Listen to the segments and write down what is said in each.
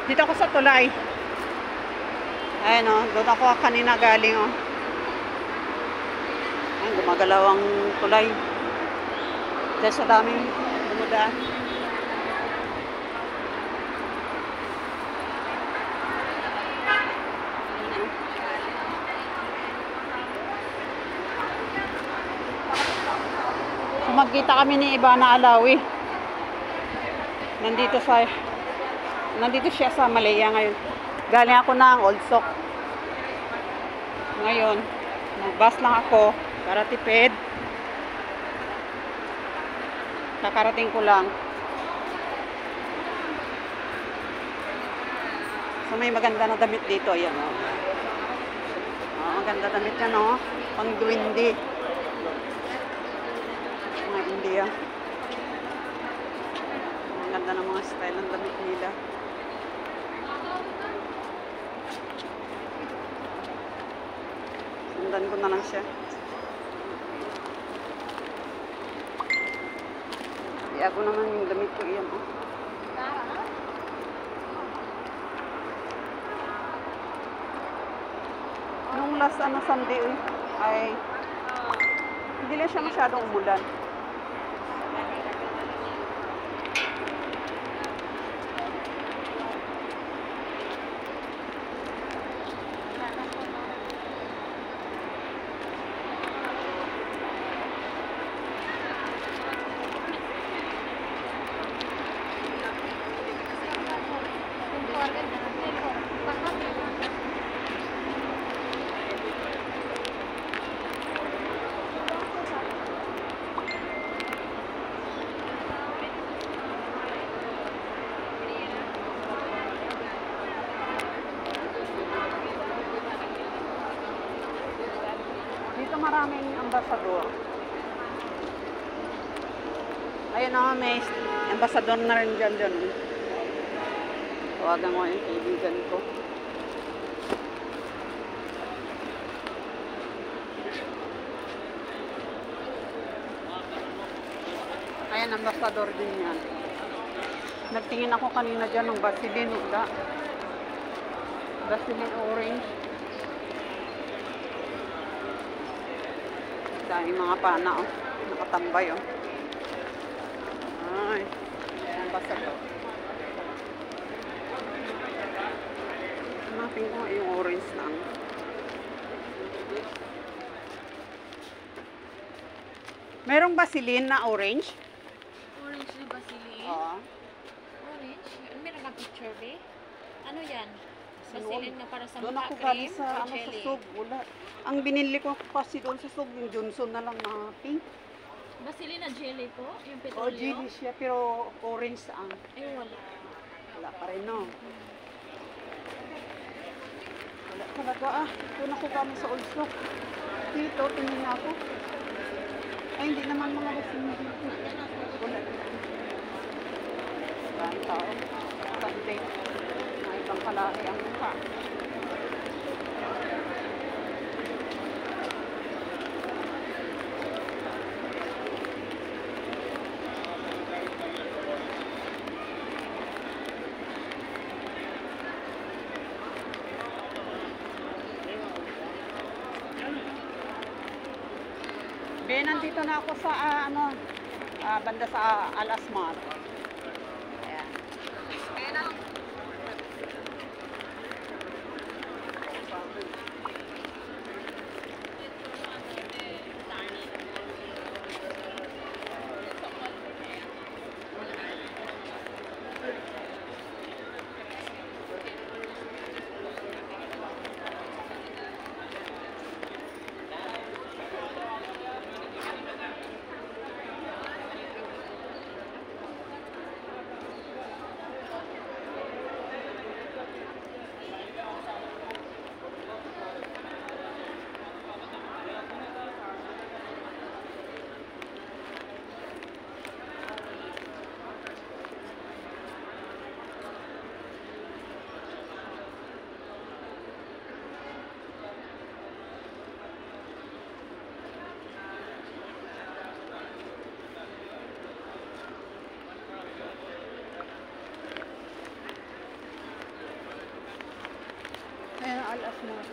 Dito ako sa tulay. Ayan o, doon ako kanina galing o. Ayan, gumagalaw ang tulay. Dahil sa daming dumudaan. So, magkita kami ni Ivana Alawi. Nandito siya sa Malaya ngayon. Galing ako ng Old Sock. Ngayon, mag-bus lang ako para tipid. Kakarating ko lang. So may maganda na damit dito. Ayan o. Maganda damit yan o. Pang duwindi. Mga India. Ang ganda ng mga style ng damit nila. Sundan ko na lang siya. Ako naman yung damit ko iyan. Oh. Nung last Sunday ay hindi lang siya masyadong umulan. Dito maraming ambasador. Ayun na, may ambasador na rin dyan. Tawagan ko yung kaibigan ko. Ayan, ambasador din yan. Nagtingin ako kanina dyan ng Vaseline. Vaseline orange. Daming mga pana, oh. Nakatambay, oh. Ay, ang basag, oh. Hanapin ko yung orange lang. Merong Vaseline na orange? Orange na Vaseline? Oo. Orange? May naka-picture, be? Ano yan? Vaseline na para sa doon mukha, ako cream, galing sa, or sa jelly? Sug. Wala. Ang binili ko kasi doon sa Sug, yung Johnson na lang na pink. Vaseline na jelly po? Yung O, petrolyo? jelly siya, pero orange ang. Ay, wala. Wala pa rin, no? Wala talaga, doon ako galing sa Old Sock. Dito, tingin ako. Ay, hindi naman mga Vaseline dito. Wala. Maraming tao. Sunday. May ibang kalaki ang mukha. Be, nandito na ako sa banda sa Al-Asmar. Ayan. Mart.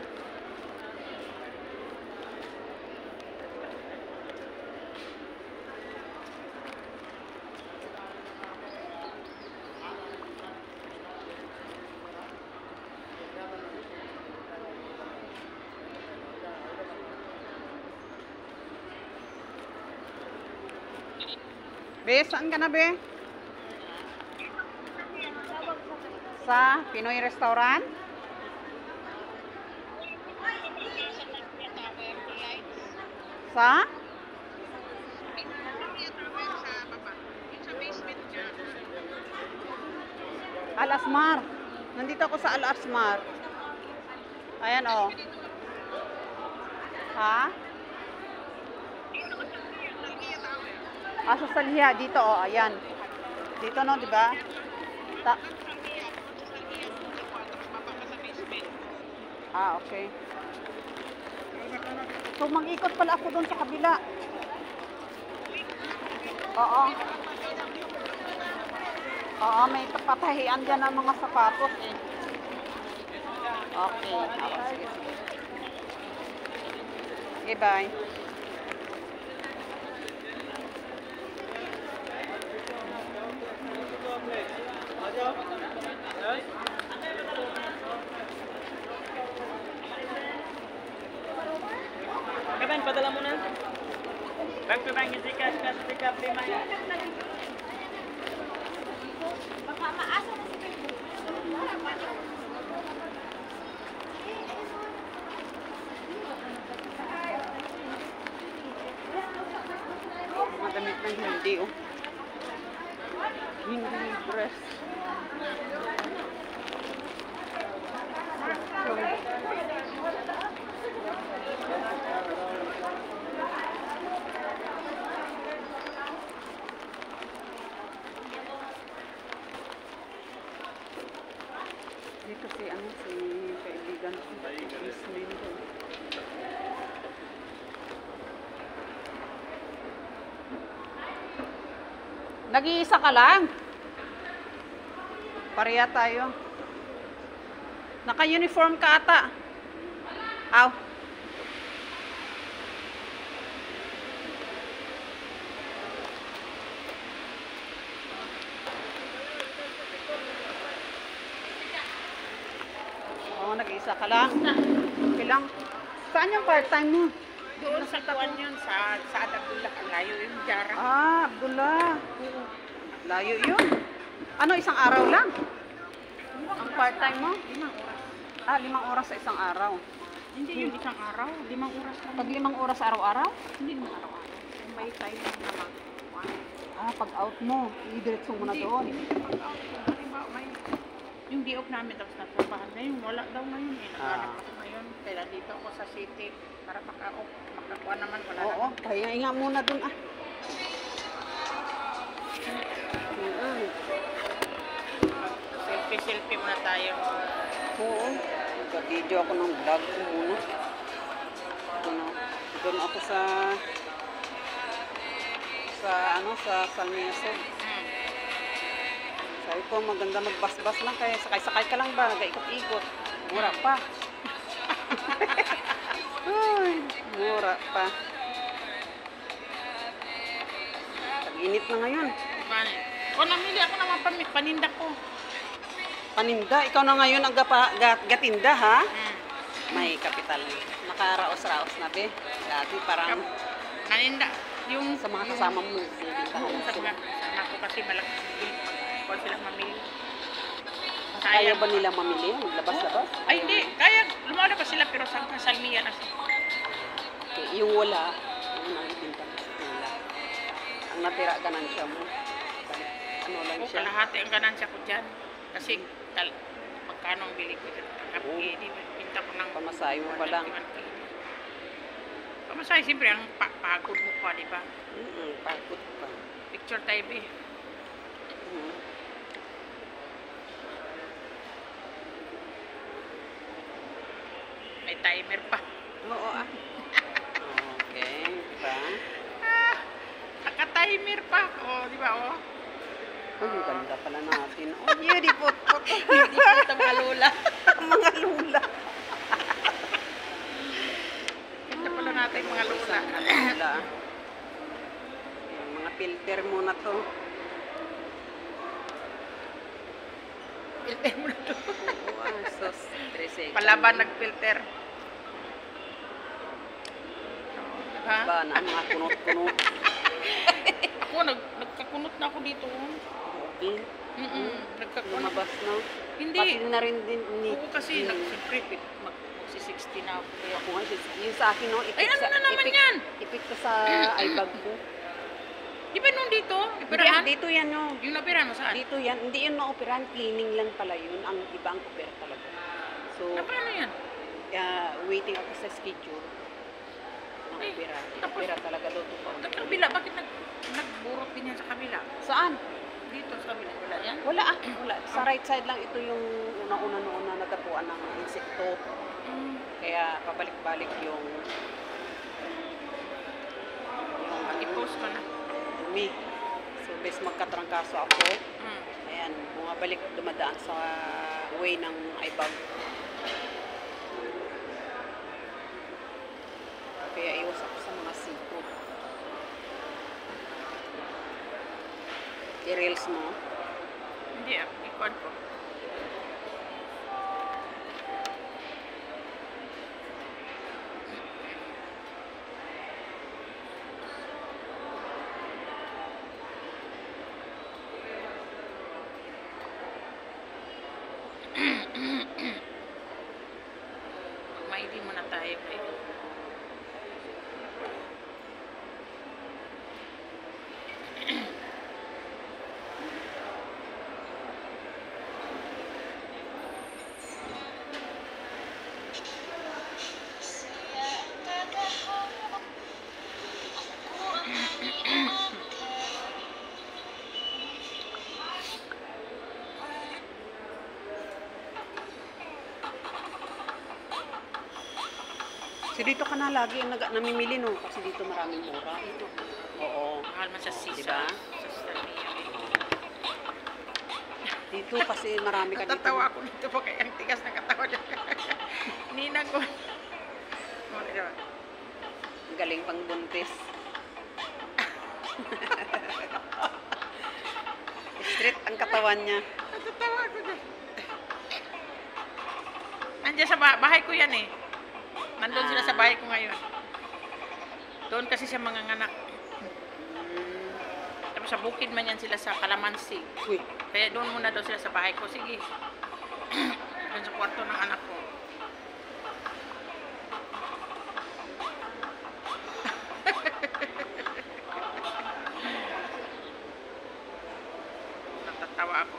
Be, saan ka na, Be? Sa Pinoy Restaurant? Sa? Al-Asmar. Nandito ako sa Al-Asmar. Ayan, oh. Ha? Sa Salhiya, dito, oh. Ayan. Dito, no, di ba? Okay. So, mag-ikot pala ako doon sa kabila. Oo. Oo, may patahian dyan ng mga sapatos eh. Okay. Sige. Okay, bye. Kapan, padala mo na. Back to bank, Gcash, cash, pick up, payment. Baka maasa na si Facebook. Madamit ng hindi, oh. Hindi dress. So, dito si kaibigan ko. Ismin ko. Nag-iisa ka lang. Pareha tayo. Naka-uniform ka ata. Aw. Oo, nag-iisa ka lang. Okay lang. Saan yung part-time mo? Doon sa kuwan yun, sa Abdullah, ang layo yung Jara. Abdullah. Layo yun. Ano, isang araw lang? Ang part-time mo? 5 oras. 5 oras sa isang araw. Hindi yun isang araw, 5 oras lang. Pag 5 oras araw-araw? Hindi naman araw-araw. Kung may time naman. Pag out mo, idiretso mo na doon. Hindi pag-out. Halimbawa, may yung day off namin tapos natrabahan na yun. Wala daw ngayon eh. Naghanap ako ngayon. Kaya dito ako sa city para makakuha naman. Wala Oo, naman. pahinga muna doon Selfie muna tayo. Oo. Nag-video ako ng vlog ko muna. Doon ako sa Salmiasog. Sabi ko, maganda magbas-bas lang kaya sakay-sakay ka lang ba? Nag-ikot-ikot. Mura pa. Ay, mura pa. Tag-init na ngayon. O, namili ako naman paninda ko. Paninda, ikaw na ngayon ang gatinda, ha? May kapital. Nakaraos-raos na, be. Dati parang Paninda. Yung sa mga kasama mo. Sana ko kasi malaki. Kung sila mamili. Kaya ba nila mamili? Maglabas-labas? Ay, hindi. Kaya, lumalabas sila pero sa salmiya na sila. Okay, yung wala, yung nangibinta mo sa wala. Ang natira ganansya mo. Ano lang O, siya? kalahati ang ganansya ko dyan. Kasi, magkano ang bili ko dyan? Di ba? Pinta ko ng Pamasahe mo pa lang. 191 kg. Pamasahe, siyempre, ang pagod mo pa, di ba? Pagod pa. Picture tayo, be. May timer pa. Oo, Okay, diba? Naka-timer pa. O, di ba, o? Ang ganda pala natin. Oh, beautiful. Hindi po ito mga lula. Mga lula. natin mga lula. Wala. Yung mga filter muna to. Filter mo na to. Oo, sos. 3 seconds. Palaban nag-filter. Diba? Ba na mga kunot-kunot. Ako, nagkakunot na ako dito. Okay. Nagkakunot. Lumabas na. Hindi. Pati na rin din ni... Oo, kasi siyempre, magsi-60 na ako. Kaya Ako nga, yung sa akin, no? ay, ano na naman yan? Ipit ko sa eyebag ko. Di ba nung dito? Hindi, Operahan? dito yan, no? Yung napiran mo saan? Dito yan. Hindi yun maoperahan. Cleaning lang pala yun. Ang iba ang opera talaga. So, Na paano yan? waiting ako sa schedule. Ang Ay, opera. tapos- Opera talaga doon. Sa kabila, bakit nagburot din yan sa kabila? Saan? Dito sa kabila, wala yan? Wala ah. Wala. Sa right side lang ito yung una-una noon na nagkapuan ng insekto. Kaya pabalik-balik yung I-post ko na. dumi. So, bes magkatrangkaso ako. Ayan, bumabalik dumadaan sa way ng eyebag. Kaya iwas ako sa mga seafood. I-reels mo. Hindi, i-quad ko. Magmaili muna tayo kayo. So dito ka na lagi ang namimili no kasi dito maraming mura. Dito. Oo. Mahal man sa sisa. Diba? Sa Sarnia. Dito kasi marami ka dito. Natatawa ako dito pa kaya ang tigas ng katawan niya. Ninang ko. Oh, diba? Ang galing pang buntis. Straight ang katawan niya. Natatawa ako dyan. Nandiyan sa bahay ko yan eh. Nandun sila sa bahay ko ngayon. Doon kasi siya mga nganak. Tapos sa bukid man yan sila sa Kalamansi. Uy, Kaya doon muna daw sila sa bahay ko. Sige. Doon sa kwarto ng anak ko. Natatawa ako.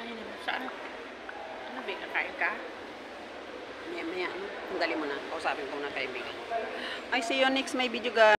Ay, saan? Ano ba? Kakain ka? maya-maya. Ang dali mo na. Kausapin ko na kaibigan. I see you next may video guys.